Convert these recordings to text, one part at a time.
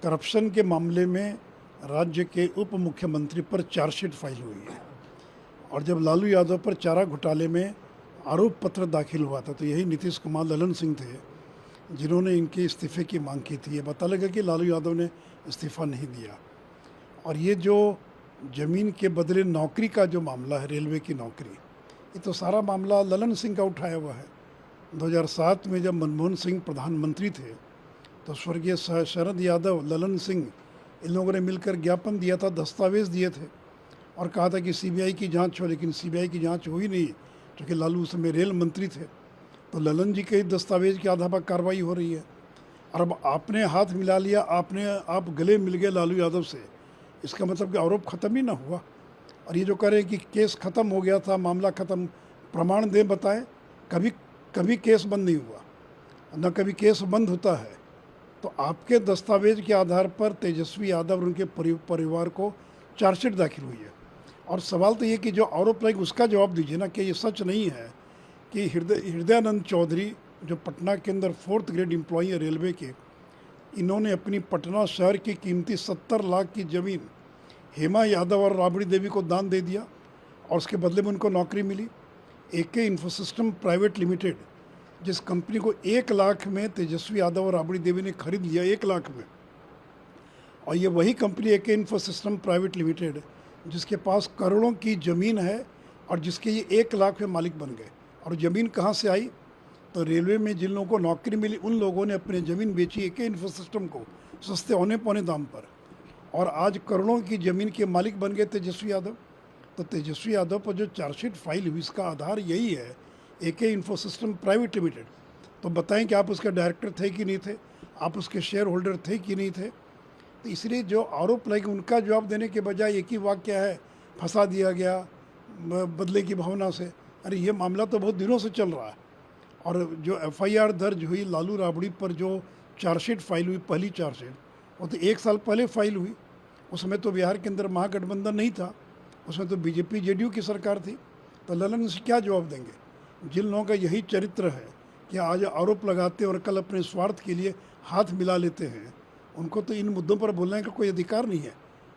Corruption के मामले में राज्य के उप मुख्यमंत्री पर चार्जशीट फाइल हुई है और जब लालू यादव पर चारा घोटाले में आरोप पत्र दाखिल हुआ था तो यही नीतीश कुमार ललन सिंह थे जिन्होंने इनके इस्तीफे की मांग की थी। ये पता लगा कि लालू यादव ने इस्तीफ़ा नहीं दिया। और ये जो ज़मीन के बदले नौकरी का जो मामला है, रेलवे की नौकरी, ये तो सारा मामला ललन सिंह का उठाया हुआ है। 2007 में जब मनमोहन सिंह प्रधानमंत्री थे तो स्वर्गीय शरद यादव, ललन सिंह, इन लोगों ने मिलकर ज्ञापन दिया था, दस्तावेज दिए थे और कहा था कि सीबीआई की जांच हो, लेकिन सीबीआई की जांच हुई नहीं क्योंकि लालू उस समय रेल मंत्री थे। तो ललन जी के दस्तावेज के आधार पर कार्रवाई हो रही है और अब आपने हाथ मिला लिया, आप गले मिल गए लालू यादव से, इसका मतलब कि आरोप ख़त्म ही ना हुआ। और ये जो कह रहे हैं कि केस ख़त्म हो गया था, मामला ख़त्म, प्रमाण दें, बताएं। कभी केस बंद नहीं हुआ, न कभी केस बंद होता है। तो आपके दस्तावेज के आधार पर तेजस्वी यादव और उनके परिवार को चार्जशीट दाखिल हुई है। और सवाल तो ये कि जो आरोप लगे उसका जवाब दीजिए ना, कि ये सच नहीं है कि हृदयानंद चौधरी जो पटना के अंदर 4th ग्रेड एम्प्लॉई है रेलवे के, इन्होंने अपनी पटना शहर की कीमती 70 लाख की ज़मीन हेमा यादव और राबड़ी देवी को दान दे दिया और उसके बदले में उनको नौकरी मिली। एके इन्फोसिस्टम प्राइवेट लिमिटेड, जिस कंपनी को 1 लाख में तेजस्वी यादव और राबड़ी देवी ने खरीद लिया, 1 लाख में, और ये वही कंपनी एके इन्फोसिस्टम प्राइवेट लिमिटेड जिसके पास करोड़ों की ज़मीन है और जिसके ये 1 लाख में मालिक बन गए। और ज़मीन कहाँ से आई? तो रेलवे में जिन लोगों को नौकरी मिली उन लोगों ने अपनी ज़मीन बेची एके इन्फोसिस्टम को सस्ते औने पौने दाम पर, और आज करोड़ों की ज़मीन के मालिक बन गए तेजस्वी यादव। तो तेजस्वी यादव पर जो चार्जशीट फाइल हुई इसका आधार यही है, एके इन्फोसिस्टम प्राइवेट लिमिटेड। तो बताएं कि आप उसके डायरेक्टर थे कि नहीं थे, आप उसके शेयर होल्डर थे कि नहीं थे। तो इसलिए जो आरोप लगे उनका जवाब देने के बजाय एक ही वाक्य है, फंसा दिया गया बदले की भावना से। अरे ये मामला तो बहुत दिनों से चल रहा है। और जो एफआईआर दर्ज हुई लालू राबड़ी पर, जो चार्जशीट फाइल हुई, पहली चार्जशीट, वो तो 1 साल पहले फाइल हुई। उसमें तो बिहार के अंदर महागठबंधन नहीं था, उसमें तो बीजेपी जेडीयू की सरकार थी। तो ललन से क्या जवाब देंगे? जिन लोगों का यही चरित्र है कि आज आरोप लगाते और कल अपने स्वार्थ के लिए हाथ मिला लेते हैं, उनको तो इन मुद्दों पर बोलने का कोई अधिकार नहीं है।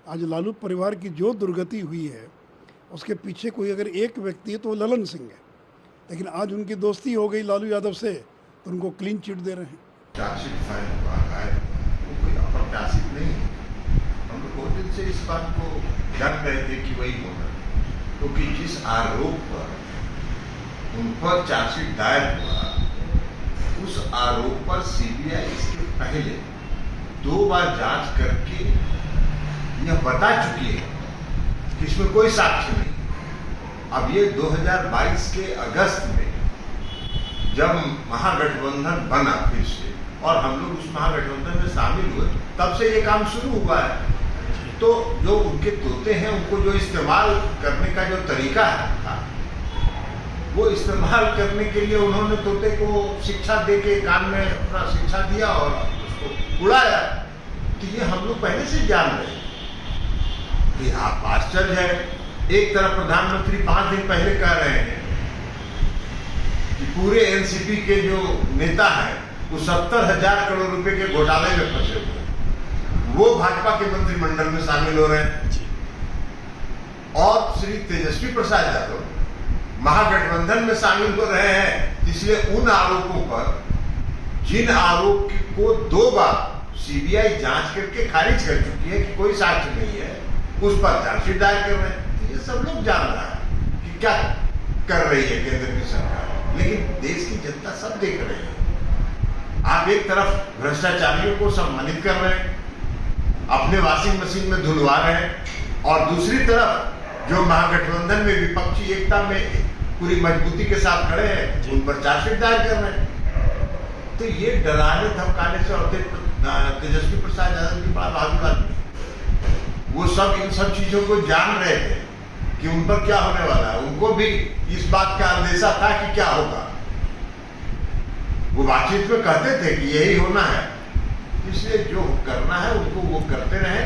आज लालू परिवार की जो दुर्गति हुई है उसके पीछे कोई अगर एक व्यक्ति है तो वो ललन सिंह है। लेकिन आज उनकी दोस्ती हो गई लालू यादव से तो उनको क्लीन चिट दे रहे हैं। चार्जशीट फाइल हुआ है, वो कोई अप्रत्याशित नहीं है। हम लोग बहुत दिन से इस बात को जान रहे थे कि वही होगा, क्योंकि जिस आरोप पर उन पर चार्जशीट दायर हुआ, उस आरोप पर सीबीआई इसके पहले 2 बार जांच करके यह बता चुकी है कि इसमें कोई साक्ष्य नहीं। अब ये 2022 के अगस्त में जब महागठबंधन बना फिर से और हम लोग उस महागठबंधन में शामिल हुए, तब से ये काम शुरू हुआ है। तो जो उनके तोते हैं उनको जो इस्तेमाल करने का जो तरीका है, वो इस्तेमाल करने के लिए उन्होंने तोते को शिक्षा दे के कान में अपना शिक्षा दिया और उसको उड़ाया। तो ये हम लोग पहले से जान रहे हैं। ये आप आश्चर्य है, एक तरफ प्रधानमंत्री 5 दिन पहले कह रहे हैं कि पूरे एनसीपी के जो नेता हैं वो 70,000 करोड़ रुपए के घोटाले में फंसे हुए हैं, वो भाजपा के मंत्रिमंडल में शामिल हो रहे हैं। और श्री तेजस्वी प्रसाद यादव महागठबंधन में शामिल हो रहे हैं, इसलिए उन आरोपों पर, जिन आरोप को 2 बार सीबीआई जांच करके खारिज कर चुकी है कि कोई साक्ष्य नहीं है, उस पर चार्जशीट दायर कर रहे हैं। ये सब लोग जान रहा है कि क्या कर रही है केंद्र की सरकार, लेकिन देश की जनता सब देख रही है। आप एक तरफ भ्रष्टाचारियों को सम्मानित कर रहे हैं, अपने वॉशिंग मशीन में धुलवा रहे हैं, और दूसरी तरफ जो महागठबंधन में विपक्षी एकता में पूरी मजबूती के साथ खड़े हैं उन पर चार्जशीट दायर कर रहे हैं। तो ये डराने धमकाने से और तेजस्वी प्रसाद यादव की बात बात नहीं, वो सब इन सब चीजों को जान रहे थे कि उन पर क्या होने वाला है। उनको भी इस बात का अंदेशा था कि क्या होगा। वो बातचीत में कहते थे कि यही होना है, इसलिए जो करना है उनको वो करते रहे।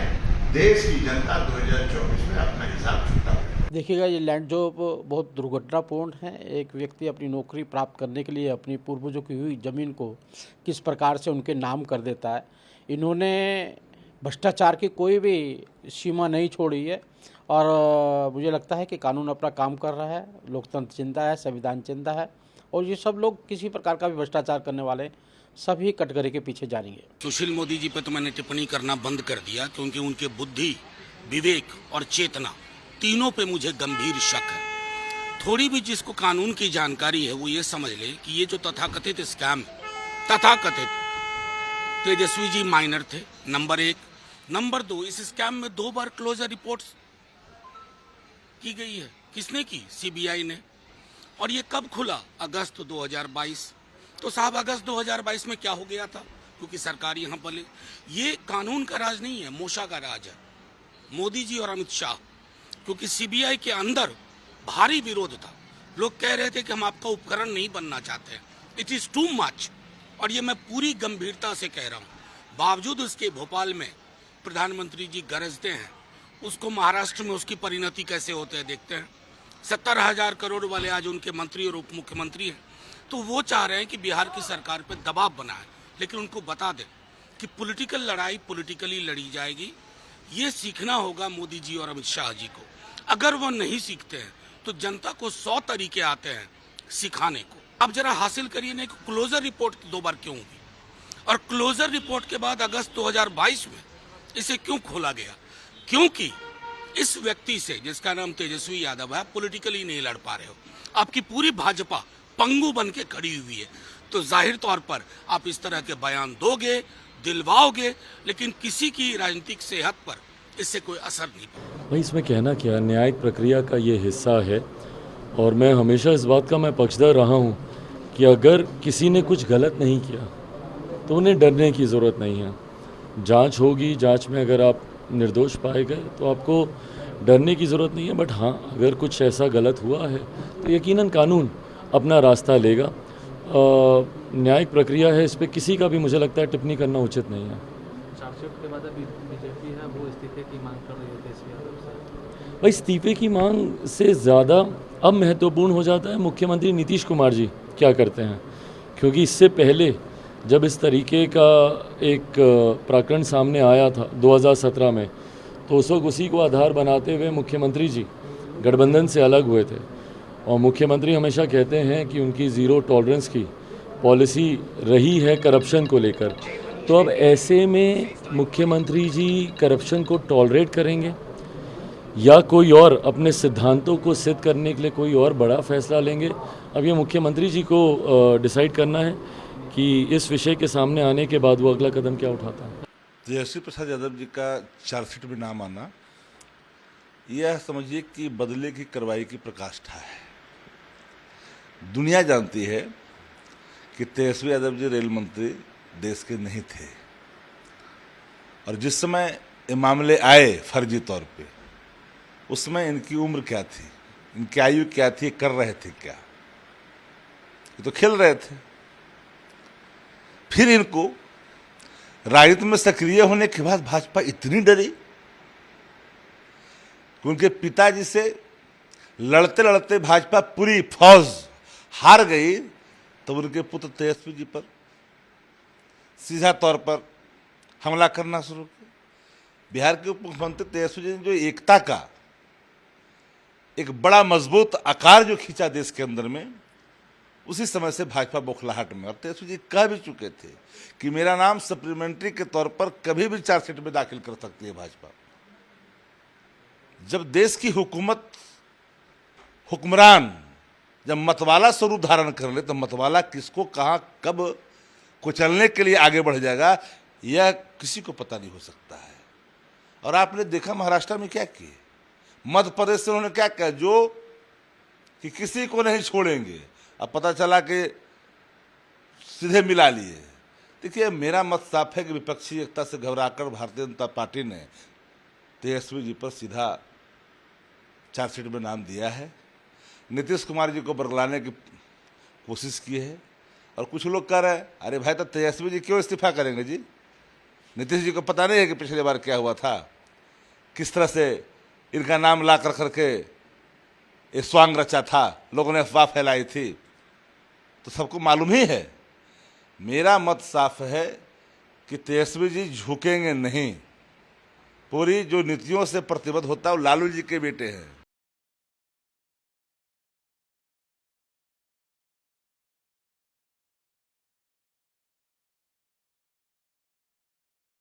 देश की जनता 2024 में अपना हिसाब चुकता है। देखिएगा, ये लैंड जॉब बहुत दुर्घटनापूर्ण है। एक व्यक्ति अपनी नौकरी प्राप्त करने के लिए अपनी पूर्वजों की हुई ज़मीन को किस प्रकार से उनके नाम कर देता है। इन्होंने भ्रष्टाचार की कोई भी सीमा नहीं छोड़ी है। और मुझे लगता है कि कानून अपना काम कर रहा है, लोकतंत्र जिंदा है, संविधान जिंदा है, और ये सब लोग किसी प्रकार का भी भ्रष्टाचार करने वाले सभी कटघरे के पीछे जाएंगे। सुशील मोदी जी पे तो मैंने टिप्पणी करना बंद कर दिया, क्योंकि उनके बुद्धि, विवेक और चेतना तीनों पे मुझे गंभीर शक है। थोड़ी भी जिसको कानून की जानकारी है वो ये समझ ले कि ये जो तथाकथित स्कैम, तथाकथित तेजस्वी जी माइनर थे, नंबर 1। नंबर 2, इस स्कैम में 2 बार क्लोजर रिपोर्ट्स की गई है। किसने की? सीबीआई ने। और ये कब खुला? अगस्त 2022। तो साहब अगस्त 2022 में क्या हो गया था? क्योंकि सरकार यहां पले। ये कानून का राज नहीं है, मोशा का राज है, मोदी जी और अमित शाह। क्योंकि सीबीआई के अंदर भारी विरोध था, लोग कह रहे थे कि हम आपका उपकरण नहीं बनना चाहते, इट इज टू मच। और ये मैं पूरी गंभीरता से कह रहा हूं। बावजूद उसके भोपाल में प्रधानमंत्री जी गरजते हैं, उसको महाराष्ट्र में उसकी परिणति कैसे होते हैं देखते हैं। 70,000 करोड़ वाले आज उनके मंत्री और उप मुख्यमंत्री हैं। तो वो चाह रहे हैं कि बिहार की सरकार पे दबाव बनाए, लेकिन उनको बता दें कि पॉलिटिकल लड़ाई पॉलिटिकली लड़ी जाएगी। ये सीखना होगा मोदी जी और अमित शाह जी को। अगर वो नहीं सीखते हैं तो जनता को 100 तरीके आते हैं सिखाने को। आप जरा हासिल करिए ना कि क्लोजर रिपोर्ट 2 बार क्यों हुई, और क्लोजर रिपोर्ट के बाद अगस्त 2022 में इसे क्यों खोला गया? क्योंकि इस व्यक्ति से, जिसका नाम तेजस्वी यादव है, पॉलिटिकली नहीं लड़ पा रहे हो। आपकी पूरी भाजपा पंगु बन के खड़ी हुई है। तो जाहिर तौर पर आप इस तरह के बयान दोगे, दिलवाओगे, लेकिन किसी की राजनीतिक सेहत पर इससे कोई असर नहीं पड़ेगा। भाई इसमें कहना क्या, न्यायिक प्रक्रिया का ये हिस्सा है, और मैं हमेशा इस बात का मैं पक्षधर रहा हूँ कि अगर किसी ने कुछ गलत नहीं किया तो उन्हें डरने की ज़रूरत नहीं है। जांच होगी, जांच में अगर आप निर्दोष पाए गए तो आपको डरने की ज़रूरत नहीं है। बट हाँ, अगर कुछ ऐसा गलत हुआ है तो यकीनन कानून अपना रास्ता लेगा। न्यायिक प्रक्रिया है, इस पर किसी का भी मुझे लगता है टिप्पणी करना उचित नहीं है। चार्जशीट के बाद अभी बीजेपी है वो इस्तीफे की मांग कर रही है तेजस्वी यादव से। भाई इस्तीफे की मांग से ज़्यादा अब महत्वपूर्ण हो जाता है मुख्यमंत्री नीतीश कुमार जी क्या करते हैं। क्योंकि इससे पहले जब इस तरीके का एक प्रकरण सामने आया था 2017 में, तो उस वक्त उसी को आधार बनाते हुए मुख्यमंत्री जी गठबंधन से अलग हुए थे। और मुख्यमंत्री हमेशा कहते हैं कि उनकी ज़ीरो टॉलरेंस की पॉलिसी रही है करप्शन को लेकर। तो अब ऐसे में मुख्यमंत्री जी करप्शन को टॉलरेट करेंगे या कोई और अपने सिद्धांतों को सिद्ध करने के लिए कोई और बड़ा फैसला लेंगे? अब ये मुख्यमंत्री जी को डिसाइड करना है कि इस विषय के सामने आने के बाद वो अगला कदम क्या उठाता है। तेजस्वी प्रसाद यादव जी का चार्जशीट में नाम आना, यह समझिए कि बदले की कार्रवाई की प्रकाष्ठा है। दुनिया जानती है कि तेजस्वी यादव जी रेल मंत्री देश के नहीं थे, और जिस समय ये मामले आए फर्जी तौर पे, उस समय इनकी उम्र क्या थी, इनकी आयु क्या थी, कर रहे थे क्या? ये तो खेल रहे थे। फिर इनको राजनीति में सक्रिय होने के बाद भाजपा इतनी डरी कि उनके पिताजी से लड़ते लड़ते भाजपा पूरी फौज हार गई, तब उनके पुत्र तेजस्वी जी पर सीधा तौर पर हमला करना शुरू किया। बिहार के उप मुख्यमंत्री तेजस्वी जी ने जो एकता का एक बड़ा मजबूत आकार जो खींचा देश के अंदर में, उसी समय से भाजपा बौखलाहट में। और तेजस्वी जी कह भी चुके थे कि मेरा नाम सप्लीमेंट्री के तौर पर कभी भी चार्जशीट में दाखिल कर सकती है भाजपा। जब देश की हुकूमत, हुक्मरान जब मतवाला स्वरूप धारण कर ले, तो मतवाला किसको कहाँ कब कुचलने के लिए आगे बढ़ जाएगा, यह किसी को पता नहीं हो सकता है। और आपने देखा महाराष्ट्र में क्या किए, मध्य प्रदेश से उन्होंने क्या किया, जो कि किसी को नहीं छोड़ेंगे, अब पता चला कि सीधे मिला लिए। देखिए, मेरा मत साफ है कि विपक्षी एकता से घबराकर भारतीय जनता पार्टी ने तेजस्वी जी पर सीधा चार्जशीट में नाम दिया है। नीतीश कुमार जी को बरगलाने की कोशिश की है, और कुछ लोग कह रहे हैं अरे भाई, तो तेजस्वी जी क्यों इस्तीफा करेंगे जी? नीतीश जी को पता नहीं है कि पिछली बार क्या हुआ था, किस तरह से इनका नाम ला कर करके ये स्वांग रचा था, लोगों ने अफवाह फैलाई थी, तो सबको मालूम ही है। मेरा मत साफ है कि तेजस्वी जी झुकेंगे नहीं, पूरी जो नीतियों से प्रतिबद्ध होता है वो लालू जी के बेटे हैं।